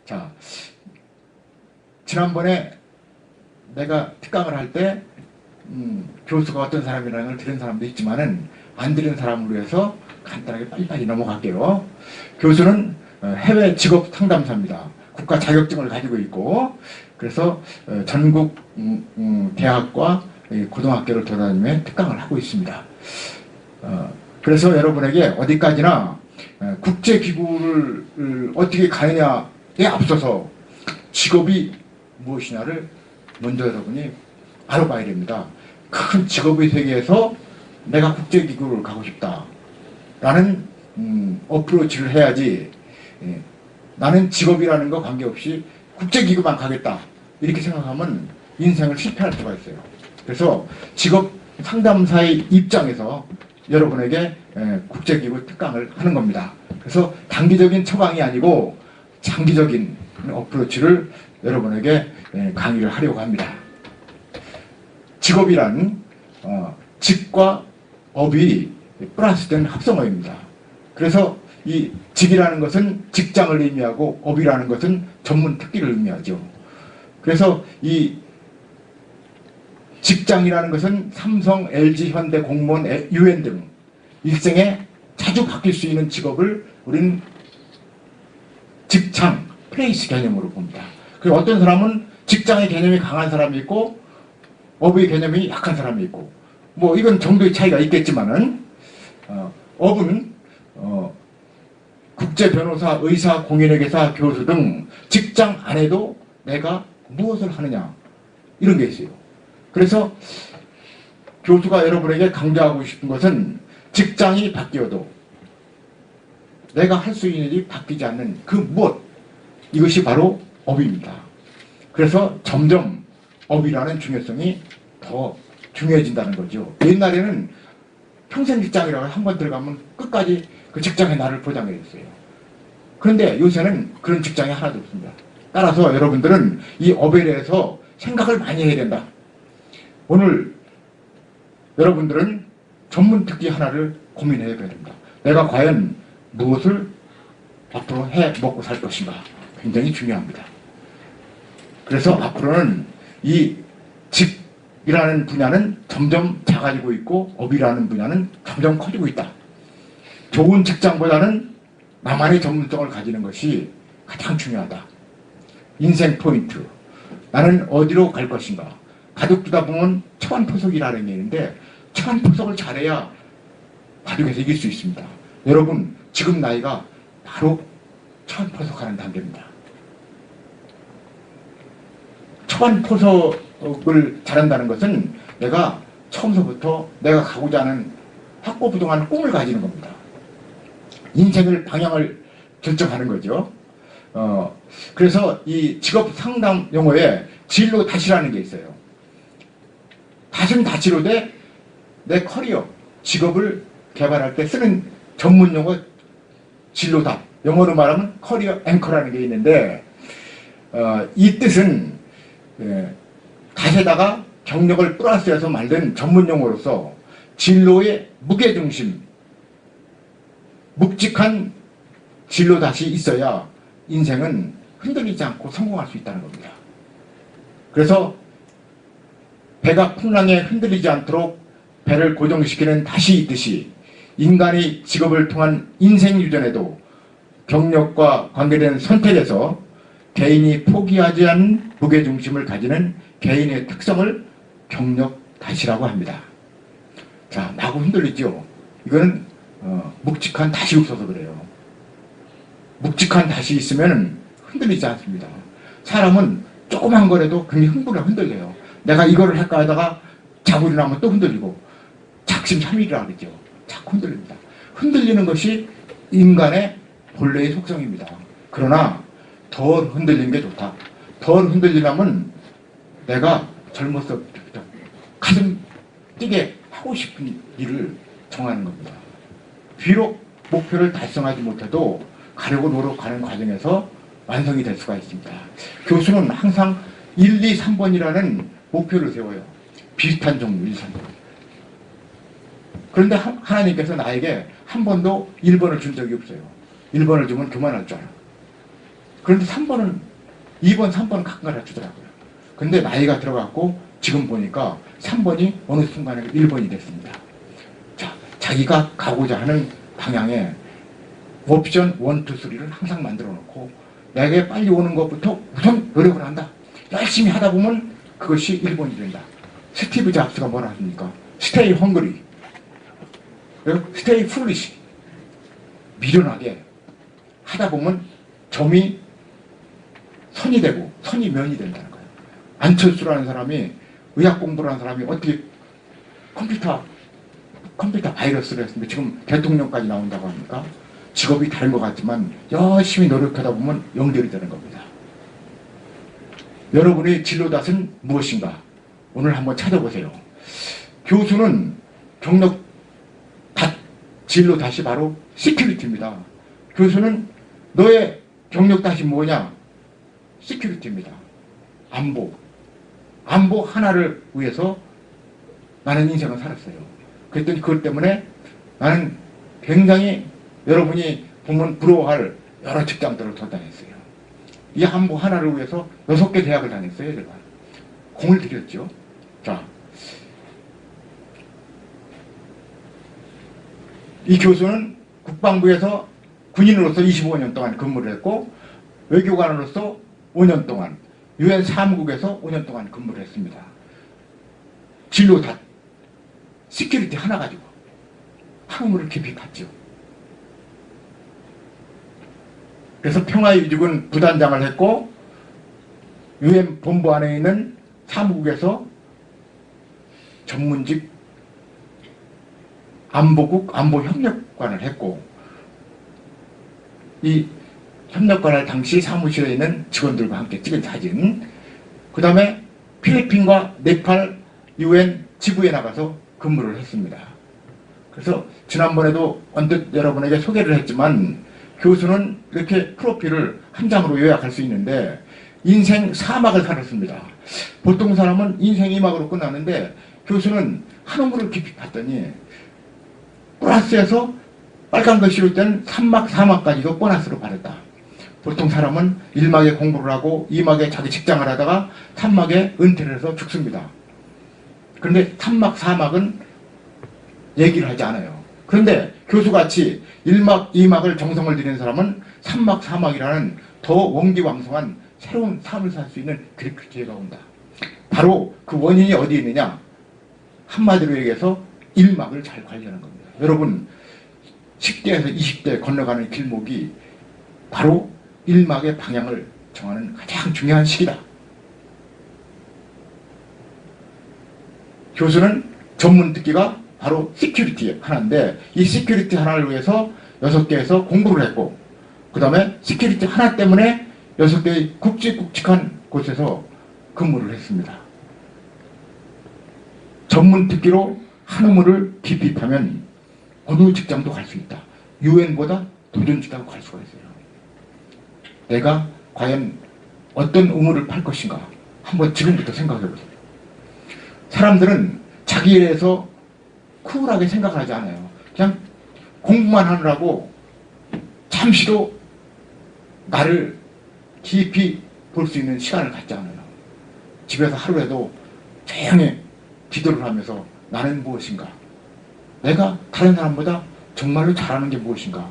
자, 지난번에 내가 특강을 할 때 교수가 어떤 사람이라는 걸 들은 사람도 있지만은 안 들은 사람을 위해서 간단하게 빨리빨리 넘어갈게요. 교수는 해외 직업 상담사입니다. 국가 자격증을 가지고 있고, 그래서 전국 대학과 고등학교를 돌아다니며 특강을 하고 있습니다. 그래서 여러분에게 어디까지나 국제기구를 어떻게 가느냐에 앞서서 직업이 무엇이냐를 먼저 여러분이 알아봐야 됩니다. 큰 직업의 세계에서 내가 국제기구를 가고 싶다 라는 어프로치를 해야지, 나는 직업이라는 거 관계없이 국제기구만 가겠다 이렇게 생각하면 인생을 실패할 수가 있어요. 그래서 직업 상담사의 입장에서 여러분에게 국제기구 특강을 하는 겁니다. 그래서 단기적인 처방이 아니고 장기적인 어프로치를 여러분에게 강의를 하려고 합니다. 직업이란 직과 업이 플러스된 합성어입니다. 그래서 이 직이라는 것은 직장을 의미하고 업이라는 것은 전문 특기를 의미하죠. 그래서 이 직장이라는 것은 삼성, LG, 현대, 공무원, UN 등 일생에 자주 바뀔 수 있는 직업을 우리는 직장, 플레이스 개념으로 봅니다. 그리고 어떤 사람은 직장의 개념이 강한 사람이 있고 업의 개념이 약한 사람이 있고, 뭐 이건 정도의 차이가 있겠지만은 업은 국제 변호사, 의사, 공인회계사, 교수 등 직장 안에도 내가 무엇을 하느냐 이런 게 있어요. 그래서 교수가 여러분에게 강조하고 싶은 것은 직장이 바뀌어도 내가 할 수 있는 일이 바뀌지 않는 그 무엇, 이것이 바로 업입니다. 그래서 점점 업이라는 중요성이 더 중요해진다는 거죠. 옛날에는 평생 직장이라고 한 번 들어가면 끝까지 그 직장의 나를 보장해 줬어요. 그런데 요새는 그런 직장이 하나도 없습니다. 따라서 여러분들은 이 업에 대해서 생각을 많이 해야 된다. 오늘 여러분들은 전문 특기 하나를 고민해 봐야 된다. 내가 과연 무엇을 앞으로 해 먹고 살 것인가 굉장히 중요합니다. 그래서 앞으로는 이 직이라는 분야는 점점 작아지고 있고 업이라는 분야는 점점 커지고 있다. 좋은 직장보다는 나만의 전문성을 가지는 것이 가장 중요하다. 인생 포인트. 나는 어디로 갈 것인가. 바둑 두다 보면 초반포석이라는 게 있는데 초반포석을 잘해야 바둑에서 이길 수 있습니다. 여러분 지금 나이가 바로 초반포석하는 단계입니다. 초반포석을 잘한다는 것은 내가 처음서부터 내가 가고자 하는 확고부동한 꿈을 가지는 겁니다. 인생을 방향을 결정하는 거죠. 그래서 이 직업 상담 용어에 진로 다시라는 게 있어요. 다시는 다시로되 내 커리어, 직업을 개발할 때 쓰는 전문 용어 진로답. 영어로 말하면 커리어 앵커라는 게 있는데 이 뜻은 닷에다가 경력을 플러스해서 만든 전문 용어로서 진로의 무게중심, 묵직한 진로 닷이 있어야 인생은 흔들리지 않고 성공할 수 있다는 겁니다. 그래서 배가 풍랑에 흔들리지 않도록 배를 고정시키는 닷이 있듯이 인간의 직업을 통한 인생 유전에도 경력과 관계된 선택에서 개인이 포기하지 않은 무게중심을 가지는 개인의 특성을 경력 닷이라고 합니다. 자, 마구 흔들리죠. 이거는 묵직한 닷이 없어서 그래요. 묵직한 닷이 있으면 흔들리지 않습니다. 사람은 조그만 거라도 굉장히 흔들려요. 내가 이거를 할까 하다가 자고 일어나면 또 흔들리고 작심삼일이라 그러죠. 자꾸 흔들립니다. 흔들리는 것이 인간의 본래의 속성입니다. 그러나 덜 흔들리는 게 좋다. 덜 흔들리려면 내가 젊어서 가슴 뛰게 하고 싶은 일을 정하는 겁니다. 비록 목표를 달성하지 못해도 가려고 노력하는 과정에서 완성이 될 수가 있습니다. 교수는 항상 1, 2, 3번이라는 목표를 세워요. 비슷한 종류 1, 3번. 그런데 하나님께서 나에게 한 번도 1번을 준 적이 없어요. 1번을 주면 그만할 줄 알아. 그런데 3번은 2번, 3번은 가끔 가르치더라고요. 근데 나이가 들어갔고 지금 보니까 3번이 어느 순간에 1번이 됐습니다. 자, 자기가 가고자 하는 방향에 옵션 1, 2, 3를 항상 만들어 놓고 내게 빨리 오는 것부터 우선 노력을 한다. 열심히 하다 보면 그것이 1번이 된다. 스티브 잡스가 뭐라 합니까? Stay hungry. Stay foolish. 미련하게 하다 보면 점이 선이 되고 선이 면이 된다는 거예요. 안철수라는 사람이 의학 공부를 하는 사람이 어떻게 컴퓨터 바이러스를 했으면 지금 대통령까지 나온다고 합니까? 직업이 다른 것 같지만 열심히 노력하다 보면 연결이 되는 겁니다. 여러분의 진로닷은 무엇인가? 오늘 한번 찾아보세요. 교수는 경력 진로닷이 바로 시큐리티입니다. 교수는 너의 경력닷이 뭐냐? 시큐리티입니다. 안보 하나를 위해서 나는 인생을 살았어요. 그랬더니 그것 때문에 나는 굉장히 여러분이 보면 부러워할 여러 직장들을 돌아다녔어요. 이 안보 하나를 위해서 6개 대학을 다녔어요. 제가 공을 들였죠. 자, 이 교수는 국방부에서 군인으로서 25년 동안 근무를 했고 외교관으로서 5년 동안 UN 사무국에서 5년 동안 근무를 했습니다. 진로 다 시큐리티 하나 가지고 학문을 깊이 갔죠. 그래서 평화유지군 부단장을 했고 UN 본부 안에 있는 사무국에서 전문직 안보국 안보협력관을 했고 이 협력관을 당시 사무실에 있는 직원들과 함께 찍은 사진, 그 다음에 필리핀과 네팔 UN 지부에 나가서 근무를 했습니다. 그래서 지난번에도 언뜻 여러분에게 소개를 했지만 교수는 이렇게 프로필을 한 장으로 요약할 수 있는데 인생 4막을 살았습니다. 보통 사람은 인생 2막으로 끝나는데 교수는 한옥물을 깊이 봤더니 보너스에서 빨간 글씨로 뗀 3막, 4막까지도 보너스로 받았다. 보통 사람은 1막에 공부를 하고 2막에 자기 직장을 하다가 3막에 은퇴를 해서 죽습니다. 그런데 3막, 4막은 얘기를 하지 않아요. 그런데 교수같이 1막, 2막을 정성을 들이는 사람은 3막, 4막이라는 더 원기왕성한 새로운 삶을 살 수 있는 그 기회가 온다. 바로 그 원인이 어디에 있느냐? 한마디로 얘기해서 1막을 잘 관리하는 겁니다. 여러분 10대에서 20대 건너가는 길목이 바로 1막의 방향을 정하는 가장 중요한 시기다. 교수는 전문 특기가 바로 시큐리티 하나인데 이 시큐리티 하나를 위해서 6개에서 공부를 했고 그 다음에 시큐리티 하나 때문에 6개의 굵직굵직한 곳에서 근무를 했습니다. 전문 특기로 한 우물을 깊이 파면 어느 직장도 갈 수 있다. UN보다 도전지대로 갈 수가 있어요. 내가 과연 어떤 우물을 팔 것인가 한번 지금부터 생각해 보세요. 사람들은 자기에 대해서 쿨하게 생각을 하지 않아요. 그냥 공부만 하느라고 잠시도 나를 깊이 볼 수 있는 시간을 갖지 않아요. 집에서 하루에도 조용히 기도를 하면서 나는 무엇인가? 내가 다른 사람보다 정말로 잘하는 게 무엇인가?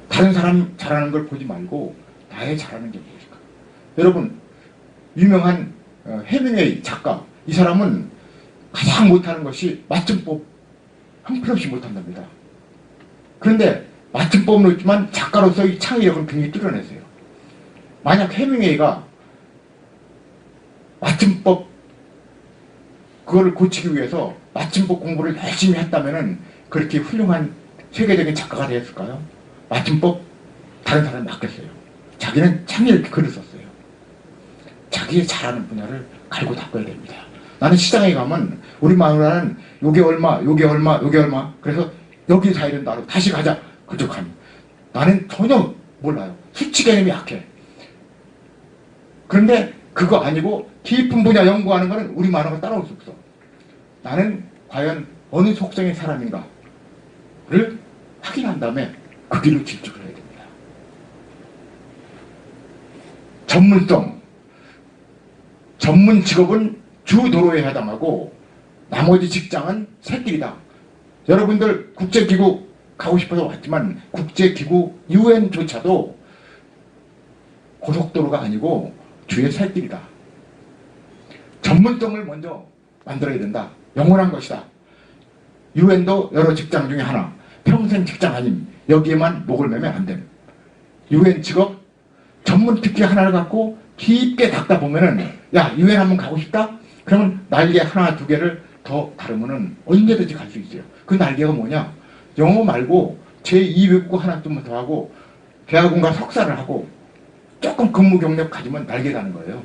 다른 사람 잘하는 걸 보지 말고 나의 잘하는 게 무엇인가? 여러분 유명한 해밍웨이 작가, 이 사람은 가장 못하는 것이 맞춤법 형편없이 못한답니다. 그런데 맞춤법은 있지만 작가로서 이 창의력을 굉장히 뚫어냈어요. 만약 해밍웨이가 맞춤법 그거를 고치기 위해서 맞춤법 공부를 열심히 했다면 그렇게 훌륭한 세계적인 작가가 되었을까요? 맞춤법 다른 사람이 맡겼어요. 자기는 창의력 글을 썼어요. 자기의 잘하는 분야를 갈고 닦아야 됩니다. 나는 시장에 가면 우리 마누라는 요게 얼마, 요게 얼마, 요게 얼마, 그래서 여기 사야 된다고 다시 가자 그쪽 가면 나는 전혀 몰라요. 수치 개념이 약해. 그런데 그거 아니고 깊은 분야 연구하는 거는 우리 마누라가 따라올 수 없어. 나는 과연 어느 속성의 사람인가를 확인한 다음에 그 길로 질주를 해야 됩니다. 전문성, 전문 직업은 주 도로에 해당하고 나머지 직장은 새길이다. 여러분들 국제기구 가고 싶어서 왔지만 국제기구 UN조차도 고속도로가 아니고 주의 새길이다. 전문성을 먼저 만들어야 된다. 영원한 것이다. UN도 여러 직장 중에 하나. 평생 직장 아님. 여기에만 목을 매면 안 됨. UN 직업 전문 특기 하나를 갖고 깊게 닦다 보면은 야 UN 한번 가고 싶다? 그러면 날개 하나 두 개를 더 다르면은 언제든지 갈 수 있어요. 그 날개가 뭐냐? 영어 말고 제2 외국어 하나 좀 더 하고 대학원과 석사를 하고 조금 근무 경력 가지면 날개 다는 거예요.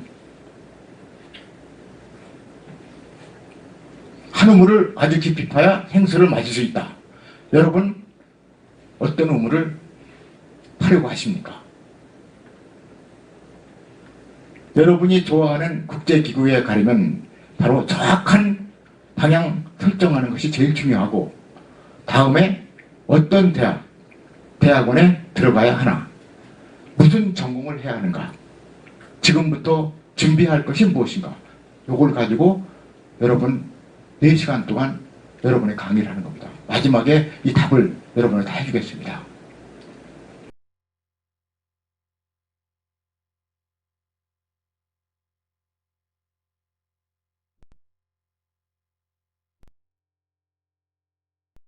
한 우물을 아주 깊이 파야 생수를 마실 수 있다. 여러분 어떤 우물을 파려고 하십니까? 여러분이 좋아하는 국제기구에 가려면 바로 정확한 방향 설정하는 것이 제일 중요하고 다음에 어떤 대학원에 들어가야 하나 무슨 전공을 해야 하는가 지금부터 준비할 것이 무엇인가 요걸 가지고 여러분 4시간 동안 여러분의 강의를 하는 겁니다. 마지막에 이 답을 여러분을 다 해주겠습니다.